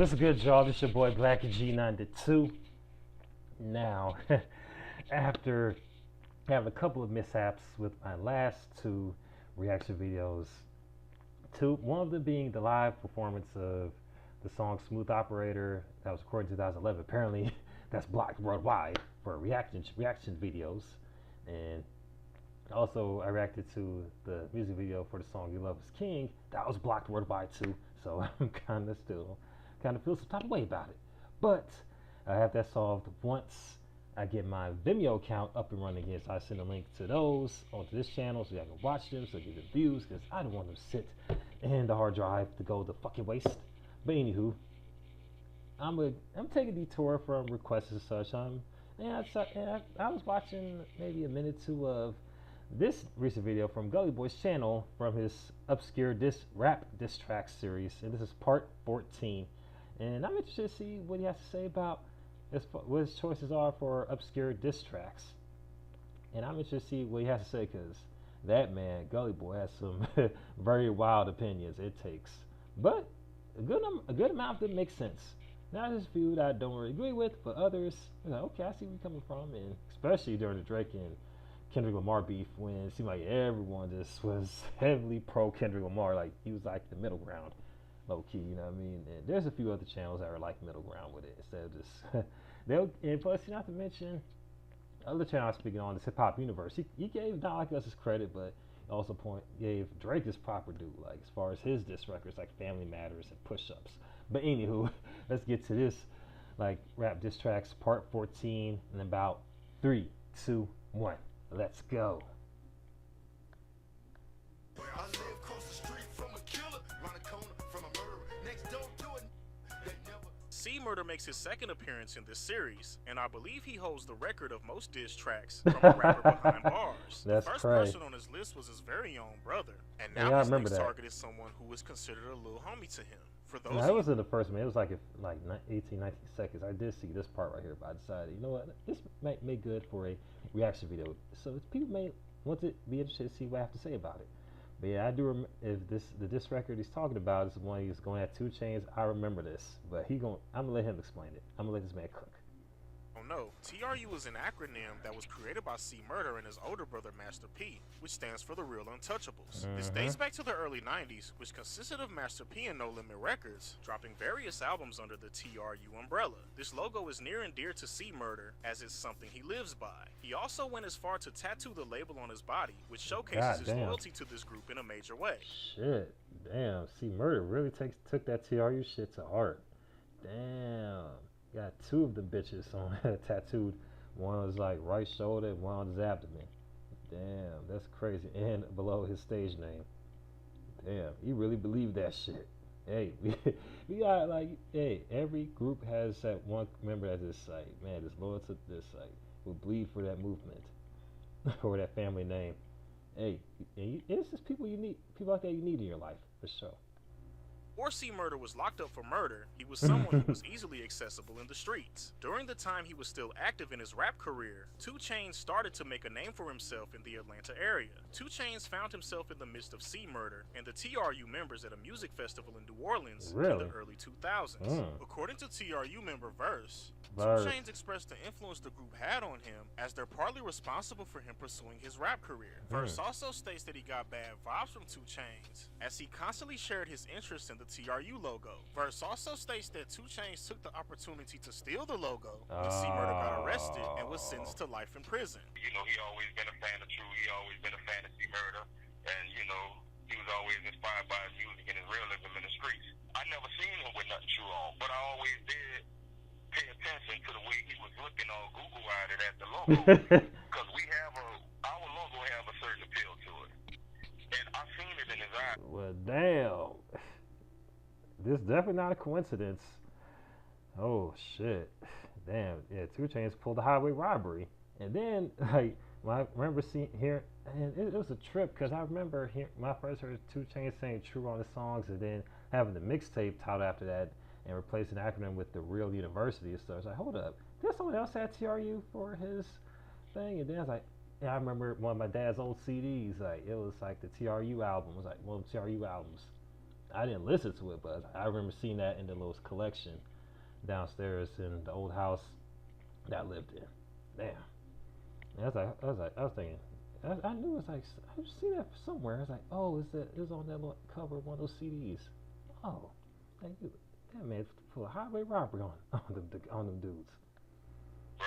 What's good, y'all? This your boy Black G92. Now, after having a couple of mishaps with my last two reaction videos, one of them being the live performance of the song "Smooth Operator" that was recorded in 2011. Apparently, that's blocked worldwide for reaction videos, and also I reacted to the music video for the song "You Love Is King." That was blocked worldwide too. So I'm kind of feel some type of way about it. But I have that solved once I get my Vimeo account up and running again. So I send a link to those onto this channel so y'all can watch them, so get the views, because I don't want them to sit in the hard drive to go the fucking waste. But anywho, I'm taking a detour from requests and such. I was watching maybe a minute or two of this recent video from Gully Boy's channel from his obscure rap diss track series, and this is part 14. And I'm interested to see what he has to say about what his choices are for obscure diss tracks. And I'm interested to see what he has to say, because that man, Gully Boy, has some very wild opinions. It takes, but a good amount of them make sense. Not just a few that I don't really agree with, but others, like, okay, I see where you're coming from. And especially during the Drake and Kendrick Lamar beef, when it seemed like everyone just was heavily pro Kendrick Lamar, like he was like the middle ground, low key, you know what I mean? And there's a few other channels that are like middle ground with it, instead of just and plus, not to mention other channel I'm speaking on is Hip Hop Universe. He gave Not Like Us his credit, but also gave Drake his proper due, like as far as his diss records like Family Matters and Push Ups. But anywho, let's get to this like rap diss tracks part 14 in about 3, 2, 1. Let's go. C Murder makes his second appearance in this series, and I believe he holds the record of most diss tracks from a rapper behind bars. The first person on his list was his very own brother, and now his next target is someone who is considered a little homie to him. For those that wasn't the first man. It was like 18, 19 seconds. I did see this part right here, but I decided, you know what, this might make good for a reaction video. So people may want to be interested to see what I have to say about it. But yeah, I do remember the diss record he's talking about is the one he's going at 2 Chainz. I remember this, but I'm gonna let him explain it. I'm gonna let this man cook. Oh no, TRU is an acronym that was created by C Murder and his older brother Master P, which stands for the Real Untouchables. This dates back to the early 90s, which consisted of Master P and No Limit Records dropping various albums under the TRU umbrella. This logo is near and dear to C Murder, as it's something he lives by. He also went as far to tattoo the label on his body, which showcases his loyalty to this group in a major way. Shit, damn, C Murder really took that TRU shit to heart. Damn. Got 2 of them bitches on tattooed. One was like right shoulder and one on his abdomen. Damn, that's crazy. And below his stage name. Damn, he really believed that shit. Hey, we got like, hey, every group has that one member that is like, man, this loyal to this, like, will bleed for that movement or that family name. Hey, it's just people like that you need in your life, for sure. Before C Murder was locked up for murder, he was someone who was easily accessible in the streets. During the time he was still active in his rap career, 2 Chainz started to make a name for himself in the Atlanta area. 2 Chainz found himself in the midst of C Murder and the TRU members at a music festival in New Orleans in the early 2000s. According to TRU member Verse, 2 Chainz expressed the influence the group had on him as they're partly responsible for him pursuing his rap career. Verse also states that he got bad vibes from 2 Chainz as he constantly shared his interest in the TRU logo. Verse also states that 2 Chainz took the opportunity to steal the logo when C Murder got arrested and was sentenced to life in prison. You know, he always been a fan of True. He always been a fan of C Murder, and you know, he was always inspired by his music and his realism in the streets. I never seen him with nothing True on, but I always did pay attention to the way he was looking all Google-eyed at the logo, because our logo have a certain appeal to it, and I seen it in his eyes. Well, damn. This is definitely not a coincidence. Oh shit. Damn. Yeah, 2 Chainz pulled a highway robbery. And then, like, I remember hearing, and it was a trip, because I remember when I first heard 2 Chainz saying True on his songs, and then having the mixtape titled after that, and replacing the acronym with the Real University and stuff. I was like, hold up. There's someone else had TRU for his thing? And then I was like, yeah, I remember one of my dad's old CDs, like, it was like the TRU album. It was like one of the TRU albums. I didn't listen to it, but I remember seeing that in the little collection downstairs in the old house that I lived in. Damn. And I was thinking, I knew it was like, I've seen that somewhere. I was like, oh, it was on that little cover of one of those CDs. Oh, thank you. That man full of highway robbery on them dudes. Bro.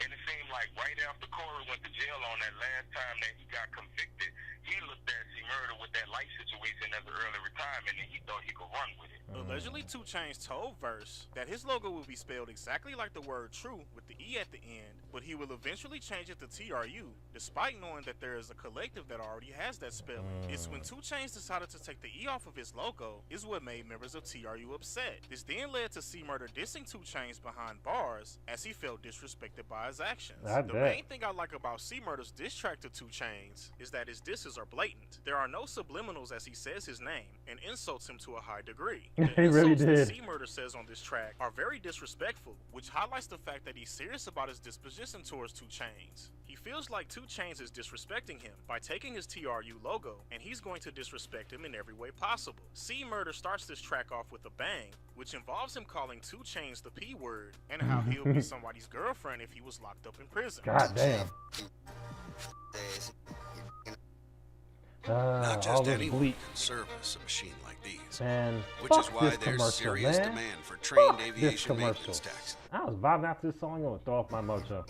And it seemed like right after Corey went to jail on that last time that he got convicted, he looked at C Murder with that life situation as an early retirement, and he thought he could run with it. Allegedly, 2 Chainz told Verse that his logo will be spelled exactly like the word true with the E at the end, but he will eventually change it to TRU, despite knowing that there is a collective that already has that spelling. It's when 2 Chainz decided to take the E off of his logo is what made members of TRU upset. This then led to C Murder dissing 2 Chainz behind bars as he felt disrespected by his actions. The main thing I like about C Murder's diss track to 2 Chainz is that his disses are blatant. There are no subliminals as he says his name and insults him to a high degree. He really did. That C Murder says on this track are very disrespectful, which highlights the fact that he's serious about his disposition towards 2 Chainz. He feels like 2 Chainz is disrespecting him by taking his TRU logo, and he's going to disrespect him in every way possible. C Murder starts this track off with a bang, which involves him calling 2 Chainz the P word, and how he'll be somebody's girlfriend if he was locked up in prison. God damn. Not just all this anyone bleak. can service a machine like these, Man, which fuck is why this there's commercial, serious man. demand for trained Fuck this aviation commercial. maintenance techs. I was vibing after this song. I'm gonna throw off my mojo.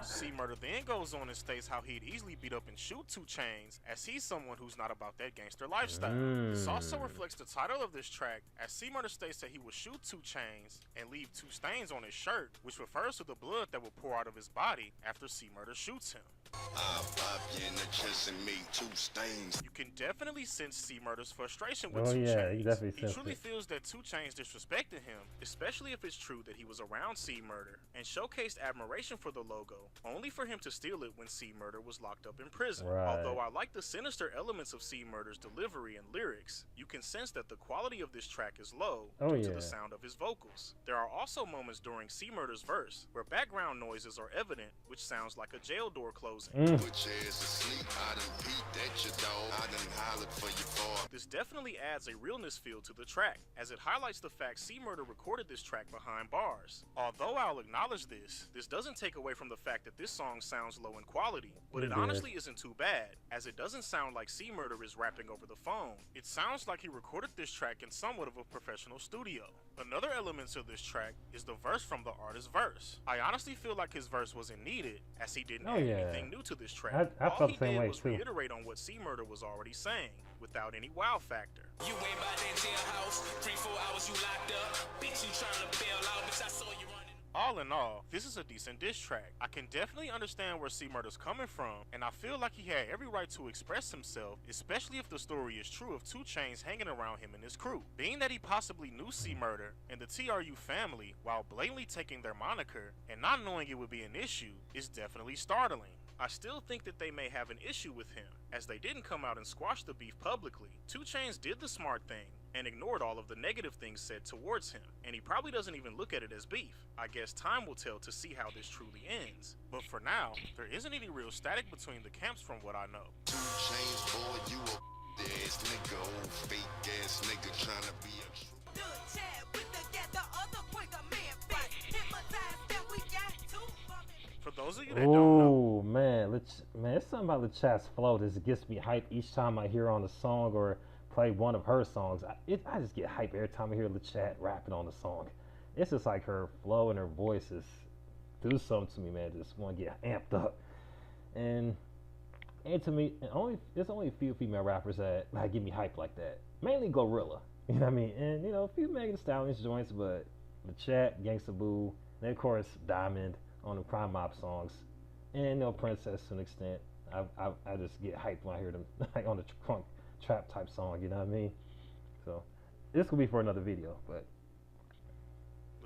C Murder then goes on and states how he'd easily beat up and shoot 2 Chainz, as he's someone who's not about that gangster lifestyle. This also reflects the title of this track, as C Murder states that he will shoot 2 Chainz and leave 2 stains on his shirt, which refers to the blood that will pour out of his body after C Murder shoots him. I'll pop you in the chest and make 2 stains. You can definitely sense C Murder's frustration with Oh 2 yeah, Chainz. you definitely He sense truly it. feels that 2 Chainz disrespected him, especially if it's true that he was around C Murder, and showcased admiration for the logo, only for him to steal it when C Murder was locked up in prison. Right. Although I like the sinister elements of C Murder's delivery and lyrics, you can sense that the quality of this track is low due to the sound of his vocals. There are also moments during C Murder's verse where background noises are evident, which sounds like a jail door closing. Put your ass asleep. I done peeped at your dog. I done hollered for your boy. This definitely adds a realness feel to the track, as it highlights the fact C Murder recorded this track behind bars. Although I'll acknowledge this doesn't take away from the fact that this song sounds low in quality, but it honestly isn't too bad, as it doesn't sound like C Murder is rapping over the phone. It sounds like he recorded this track in somewhat of a professional studio. Another element to this track is the verse from the artist's verse. I honestly feel like his verse wasn't needed, as he didn't add anything new to this track. I All felt he the same did way was too. reiterate on what C Murder was already saying, without any wow factor. You ain't by that jailhouse, 3-4 hours you locked up. Bitch, you trying to bail out, bitch, I saw you running. All in all, this is a decent diss track. I can definitely understand where C Murder's coming from, and I feel like he had every right to express himself, especially if the story is true of 2 Chainz hanging around him and his crew. Being that he possibly knew C Murder and the TRU family while blatantly taking their moniker and not knowing it would be an issue is definitely startling. I still think that they may have an issue with him, as they didn't come out and squash the beef publicly. 2 Chainz did the smart thing and ignored all of the negative things said towards him, and he probably doesn't even look at it as beef. I guess time will tell to see how this truly ends. But for now, there isn't any real static between the camps from what I know. 2 Chainz, boy, you a ass nigga, old fake ass nigga trying to be a true. For those of you that don't know, Oh man, it's something about LeChat's flow that gets me hyped each time I hear her on the song or play one of her songs. I just get hyped every time I hear LeChat rapping on the song. It's just like her flow and her voice is do something to me, man. Just want to get amped up. And to me, there's only a few female rappers that like get me hyped like that. Mainly Glorilla, you know what I mean? And a few Megan Thee Stallion joints, but LeChat, Gangsta Boo, and of course Diamond on the Crime Mob songs, and Princess to an extent. I just get hyped when I hear them like on the crunk trap type song, you know what I mean? So this could be for another video, but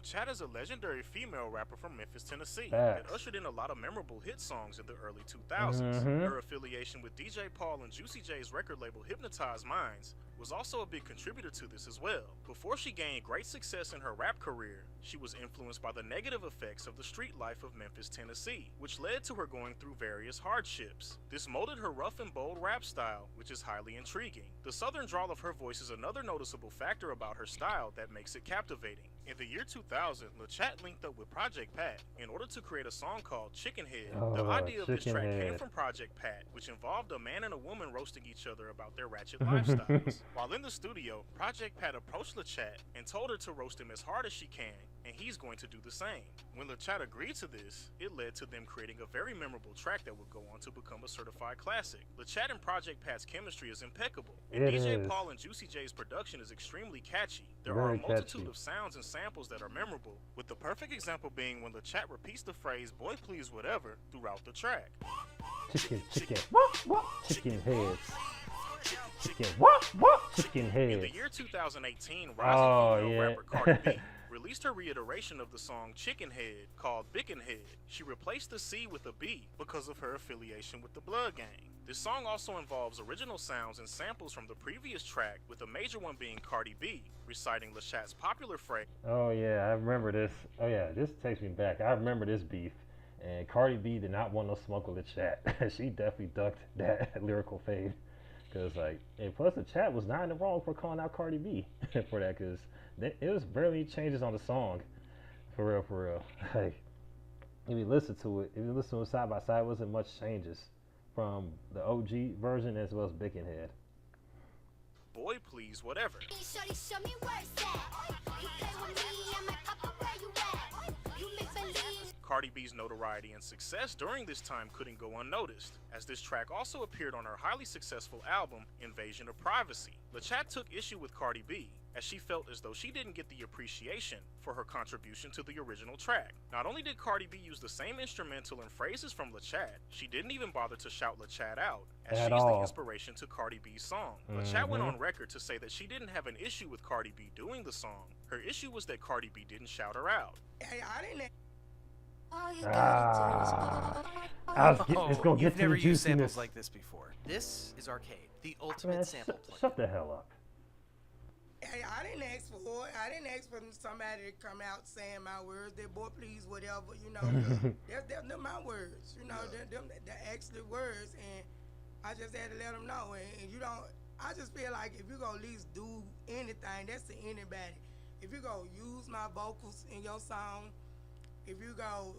LeChat is a legendary female rapper from Memphis, Tennessee, Facts. that ushered in a lot of memorable hit songs in the early 2000s. Her affiliation with DJ Paul and Juicy J's record label Hypnotize Minds was also a big contributor to this as well. Before she gained great success in her rap career, she was influenced by the negative effects of the street life of Memphis, Tennessee, which led to her going through various hardships. This molded her rough and bold rap style, which is highly intriguing. The southern drawl of her voice is another noticeable factor about her style that makes it captivating. In the year 2000, LeChat linked up with Project Pat in order to create a song called Chicken Head. The idea of this track came from Project Pat, which involved a man and a woman roasting each other about their ratchet lifestyles. While in the studio, Project Pat approached LeChat and told her to roast him as hard as she can, and he's going to do the same. When LeChat agreed to this, it led to them creating a very memorable track that would go on to become a certified classic. LeChat and Project Pat's chemistry is impeccable, and DJ Paul and Juicy J's production is extremely catchy. There are a multitude of sounds and samples that are memorable, with the perfect example being when LeChat repeats the phrase "boy please whatever" throughout the track. Chicken, chicken, what, chicken heads. Chicken, what, chicken heads. In the year 2018, rising female rapper Cardi B released her reiteration of the song Chicken Head called Bickin' Head. She replaced the C with a B because of her affiliation with the Blood Gang. This song also involves original sounds and samples from the previous track, with a major one being Cardi B reciting LeChat's popular phrase. Oh yeah, I remember this. Oh yeah, this takes me back. I remember this beef. And Cardi B did not want no smoke with LeChat. She definitely ducked that lyrical fade. Cause like, and plus LeChat was not in the wrong for calling out Cardi B for that. Cause it was barely changes on the song. For real. Like, if you listen to it, side by side, it wasn't much changes from the OG version as well as Bickin' Head. Boy please whatever. Cardi B's notoriety and success during this time couldn't go unnoticed, as this track also appeared on her highly successful album, Invasion of Privacy. LeChat took issue with Cardi B, as she felt as though she didn't get the appreciation for her contribution to the original track. Not only did Cardi B use the same instrumental and phrases from LeChat, she didn't even bother to shout LeChat out, as she's the inspiration to Cardi B's song. LeChat went on record to say that she didn't have an issue with Cardi B doing the song. Her issue was that Cardi B didn't shout her out. Hey, I didn't. It's gonna get you've never to the used samples juiciness. like this before. This is Arcade, the Man, ultimate sample plugin. shut the hell up. Hey, I didn't ask for it. I didn't ask for somebody to come out saying my words. That boy, please, whatever. You know, they're my words. You know, they're actually words, and I just had to let them know. And you don't. I just feel like if you gonna at least do anything, that's to anybody. If you gonna use my vocals in your song, if you go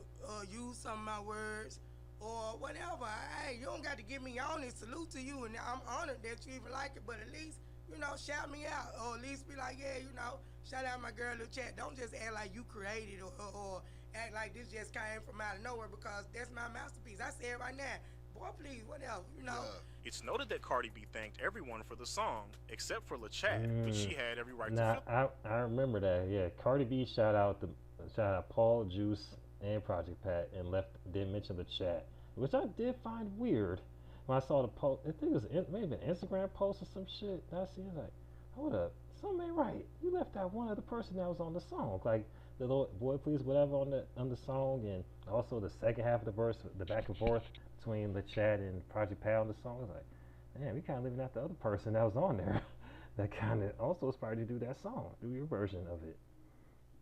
use some of my words or whatever, hey, you don't got to give me on it. Salute to you, and I'm honored that you even like it. But at least, you know, shout me out, or at least be like, yeah, you know, shout out my girl LeChat. Don't just act like you created or act like this just came from out of nowhere, because that's my masterpiece. I say it right now. Boy, please, whatever, you know. It's noted that Cardi B thanked everyone for the song, except for LeChat, but she had every right to feel. I remember that. Yeah, Cardi B shout out Paul, Juice, and Project Pat, and didn't mention LeChat, which I did find weird when I saw the post. I think it was maybe an Instagram post or some shit. I see it like, hold up, something ain't right. You left out one other person that was on the song, like the little boy please whatever on the song, and also the second half of the verse, the back and forth between LeChat and Project Pat on the song. I was like, man, we kind of leaving out the other person that was on there that kind of also aspired to do that song, do your version of it.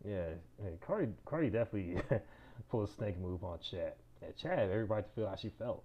Yeah, Cardi definitely pulled a snake move on Chat. And Chat had everybody to feel how she felt.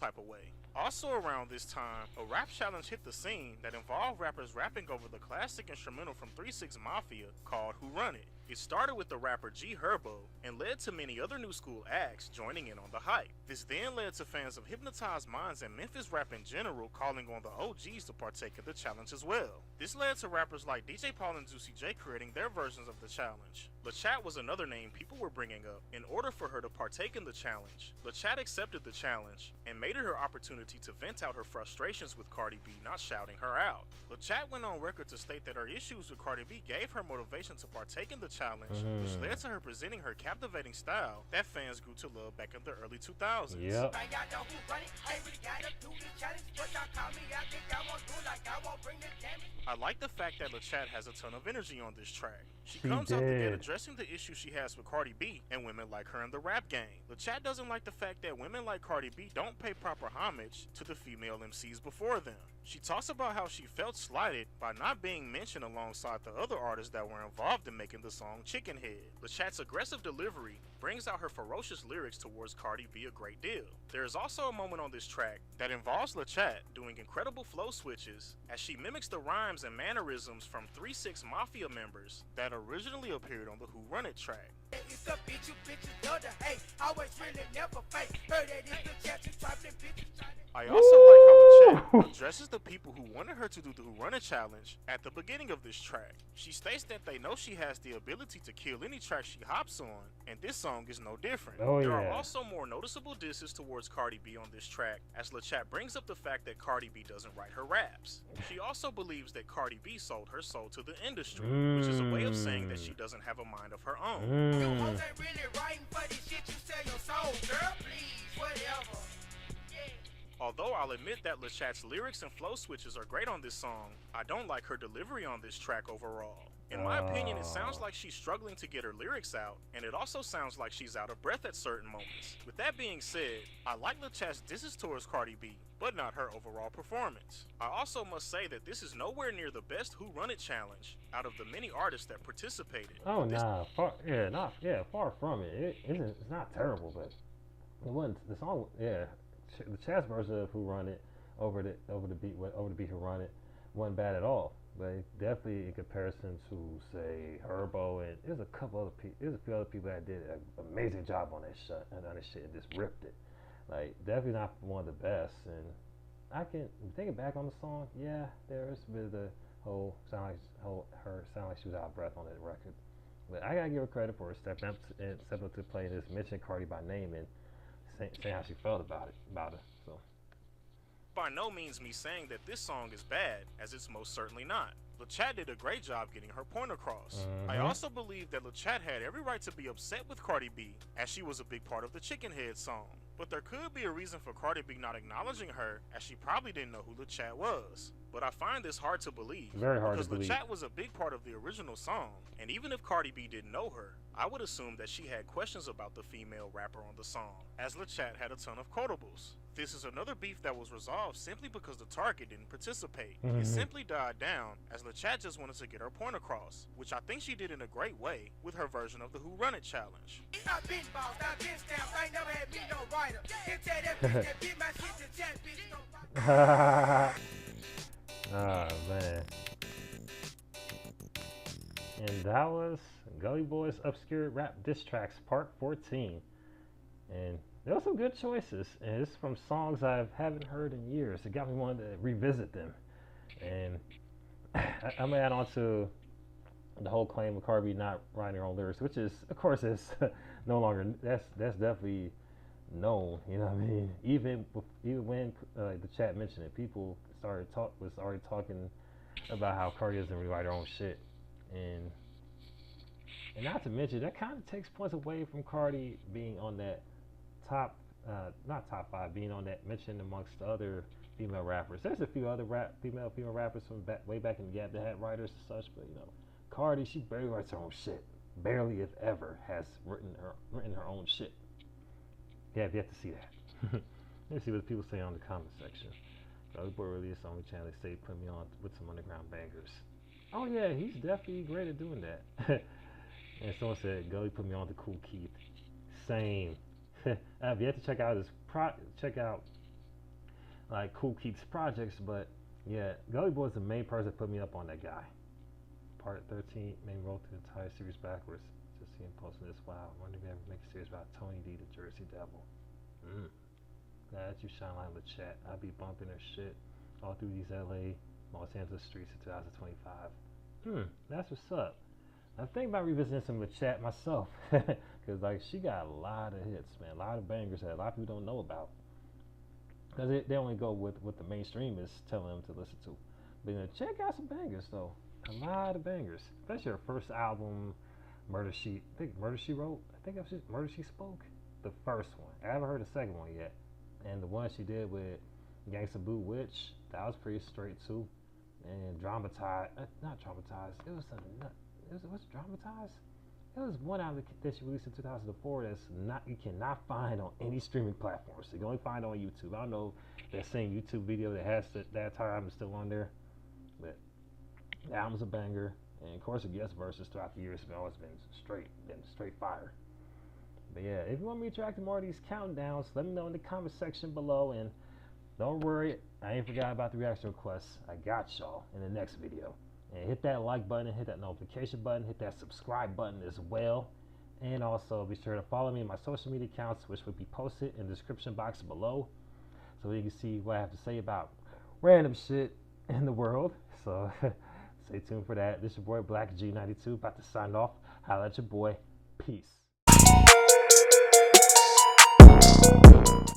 Type of way. Also around this time, a rap challenge hit the scene that involved rappers rapping over the classic instrumental from 3 6 Mafia called Who Run It. It started with the rapper G Herbo and led to many other new school acts joining in on the hype. This then led to fans of Hypnotized Minds and Memphis rap in general calling on the OGs to partake in the challenge as well. This led to rappers like DJ Paul and Juicy J creating their versions of the challenge. LeChat was another name people were bringing up in order for her to partake in the challenge. LeChat accepted the challenge and made it her opportunity to vent out her frustrations with Cardi B not shouting her out. LeChat went on record to state that her issues with Cardi B gave her motivation to partake in the challenge, which led to her presenting her captivating style that fans grew to love back in the early 2000s. Yep. I like the fact that LeChat has a ton of energy on this track. She comes out the gate addressing the issue she has with Cardi B and women like her in the rap game. LeChat doesn't like the fact that women like Cardi B don't pay proper homage to the female MCs before them. She talks about how she felt slighted by not being mentioned alongside the other artists that were involved in making the song Chicken Head. LeChat's aggressive delivery brings out her ferocious lyrics towards Cardi B a great deal. There is also a moment on this track that involves LeChat doing incredible flow switches as she mimics the rhymes and mannerisms from 3 6 Mafia members that originally appeared on the Who Run It track. It's a bitch, you bitches love to hate. Always really never fake. Heard that it's the chat, you trifling bitches trying to. I also like how LeChat addresses the people who wanted her to do the Who Run It challenge at the beginning of this track. She states that they know she has the ability to kill any track she hops on, and this song is no different. Oh, there are yeah. also more noticeable disses towards Cardi B on this track, as LeChat brings up the fact that Cardi B doesn't write her raps. She also believes that Cardi B sold her soul to the industry, which is a way of saying that she doesn't have a mind of her own. You hoes ain't really writing for this shit, you sell your soul, girl, please, whatever. Although I'll admit that LeChat's lyrics and flow switches are great on this song, I don't like her delivery on this track overall. In my opinion, it sounds like she's struggling to get her lyrics out, and it also sounds like she's out of breath at certain moments. With that being said, I like LeChat's disses towards Cardi B, but not her overall performance. I also must say that this is nowhere near the best Who Run It challenge out of the many artists that participated. Oh nah, far from it. It's not terrible, but it wasn't the song. Yeah, the Chaz version of Who Run It over the beat Who Run It wasn't bad at all. But definitely in comparison to say Herbo and there's a few other people that did an amazing job on that shit and just ripped it. Like definitely not one of the best. And I can thinking back on the song, yeah, there's a bit of the whole sound like she was out of breath on that record. But I gotta give her credit for stepping up to the plate and just mention Cardi by name and saying how she felt about her. So. By no means me saying that this song is bad, as it's most certainly not. LeChat did a great job getting her point across. I also believe that LeChat had every right to be upset with Cardi B, as she was a big part of the Chicken Head song. But there could be a reason for Cardi B not acknowledging her, as she probably didn't know who LeChat was. But I find this hard to believe, Very hard because to believe. LeChat was a big part of the original song, and even if Cardi B didn't know her, I would assume that she had questions about the female rapper on the song, as LeChat had a ton of quotables. This is another beef that was resolved simply because the target didn't participate. It simply died down, as LeChat just wanted to get her point across, which I think she did in a great way with her version of the Who Run It challenge. I've been boss, I've been stamped, I ain't never had me no writer. It's that bitch that beat my shit to chat, bitch, no Oh man. And that was Gully Boy's Obscure Rap Diss Tracks Part 14. And there were some good choices, and it's from songs I haven't heard in years. It got me wanting to revisit them. And I'm gonna add on to the whole claim of Cardi B not writing her own lyrics, which is, of course, is no longer. That's definitely known. You know what I mean? Even when the chat mentioned it, people was already talking about how Cardi doesn't really write her own shit, and not to mention that kind of takes points away from Cardi being on that not top 5, being on that mentioned amongst the other female rappers. There's a few other female rappers from way back in the gap that had writers and such, but Cardi, she barely writes her own shit. Barely, if ever, has written her own shit. Yeah, I've yet to see that. Let's see what people say on the comment section. Gully Boy released on the channel. They say put me on with some underground bangers. Oh yeah, he's definitely great at doing that. And someone said Gully put me on to Cool Keith. Same. I've yet to check out like Cool Keith's projects, but yeah, Gully Boy's the main person that put me up on that guy. Part 13 made me roll through the entire series backwards. Just see him posting this. Wow, I wonder if we ever make a series about Tony D, the Jersey Devil. Glad you shine light on the chat. I'll be bumping her shit all through these LA, Los Angeles streets in 2025. That's what's up. I'm thinking about revisiting some of the chat myself, because like she got a lot of hits, man, a lot of bangers that a lot of people don't know about, because they only go with what the mainstream is telling them to listen to. But check out some bangers though, a lot of bangers, especially her first album, Murder She Wrote. I think that was just Murder She Spoke, the first one. I haven't heard the second one yet, and the one she did with Gangsta Boo Witch, that was pretty straight too. And Dramatized, not Traumatized, it was Dramatized? There was one album that she released in 2004 that's not you cannot find on any streaming platforms. You can only find it on YouTube. I don't know if that same YouTube video that has that time is still on there, but the album's a banger. And of course, the guest verses throughout the years have always been straight fire. But yeah, if you want me to track more of these countdowns, let me know in the comment section below. And don't worry, I ain't forgot about the reaction requests. I got y'all in the next video. And hit that like button, hit that notification button, hit that subscribe button as well. And also be sure to follow me on my social media accounts, which will be posted in the description box below, so you can see what I have to say about random shit in the world. So stay tuned for that. This is your boy Black G92 about to sign off. Holla at your boy. Peace.